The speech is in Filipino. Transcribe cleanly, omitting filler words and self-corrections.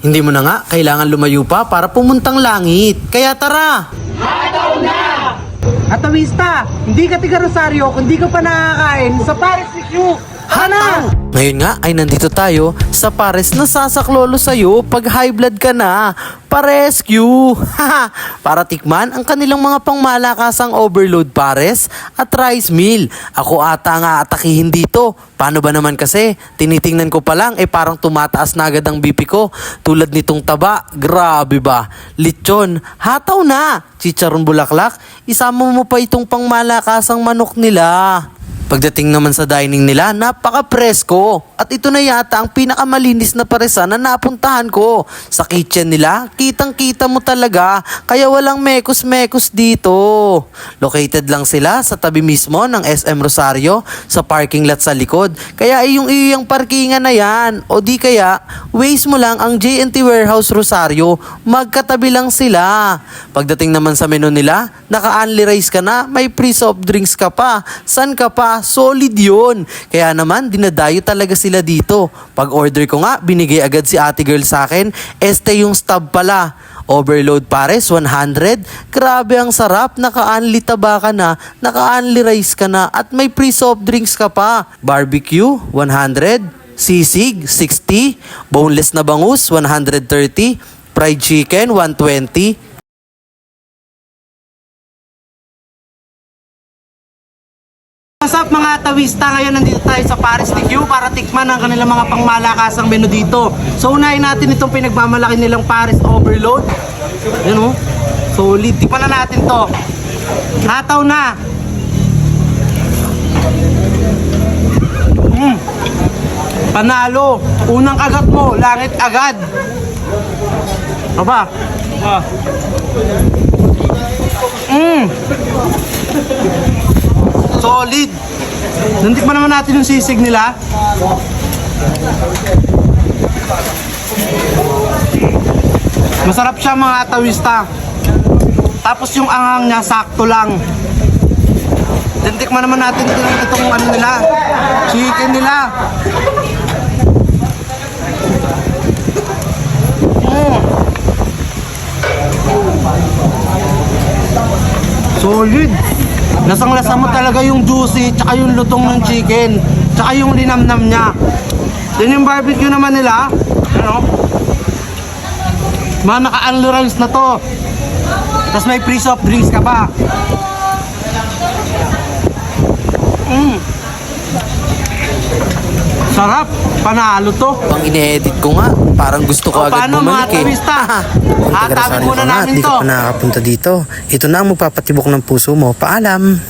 Hindi mo na nga kailangan lumayo pa para pumuntang langit. Kaya tara! Atawista, hindi ka tiga Rosario kung di ka pa nakakain sa Paris ni Q. Hana! Ngayon nga ay nandito tayo sa Pares na sasaklolo sa'yo pag high blood ka na. Pa-rescue! Para tikman ang kanilang mga pangmalakasang overload pares at rice meal. Ako ata nga atakihin dito. Paano ba naman kasi? Tinitingnan ko pa lang parang tumataas na agad ang BP ko. Tulad nitong taba, grabe ba? Lechon, hataw na! Chicharon bulaklak, isama mo pa itong pangmalakasang manok nila. Pagdating naman sa dining nila, napaka-presko. At ito na yata ang pinakamalinis na paresan na napuntahan ko. Sa kitchen nila, kitang-kita mo talaga. Kaya walang mekos-mekos dito. Located lang sila sa tabi mismo ng SM Rosario, sa parking lot sa likod. Kaya yung iyong parkingan na yan. O di kaya, waste mo lang ang JNT Warehouse Rosario. Magkatabi lang sila. Pagdating naman sa menu nila, naka-only rice ka na, may free soft drinks ka pa. San ka pa? Solid yun. Kaya naman, dinadayo talaga sila dito. Pag order ko nga, binigay agad si ate girl sa akin. Yung stub pala. Overload pares, 100. Grabe ang sarap. Naka-only taba ka na, naka-only rice ka na, at may free soft drinks ka pa. Barbecue, 100. Sisig, 60. Boneless na bangus, 130. Fried chicken, 120. What's up mga Atawista? Ngayon nandito tayo sa Paris ni Q para tikman ang kanilang mga pangmalakasang menu dito. So unahin natin itong pinagmamalaki nilang Paris Overload. Yan o. Solid. Tikman na natin to. Hataw na. Panalo. Unang kagat mo, langit agad. Aba. Solid. Nantikman naman natin yung sisig nila. Masarap siya mga Atawista. Tapos yung anghang niya sakto lang. Nantikman naman natin itong ano nila, chicken nila. Solid. Lasang-lasa mo talaga yung juicy, tsaka yung lutong ng chicken, tsaka yung linamnam niya. Then yung barbecue naman nila, ano? Mga naka-only rice na to. Tapos may free soft drinks ka pa. Sarap. Panalo to. Pang ine-edit ko nga, parang gusto ko agad Paano mga bumalik Atawista? Hatawin muna namin Hindi to. ka pa nakakapunta dito. Ito na ang magpapatibok ng puso mo. Paalam!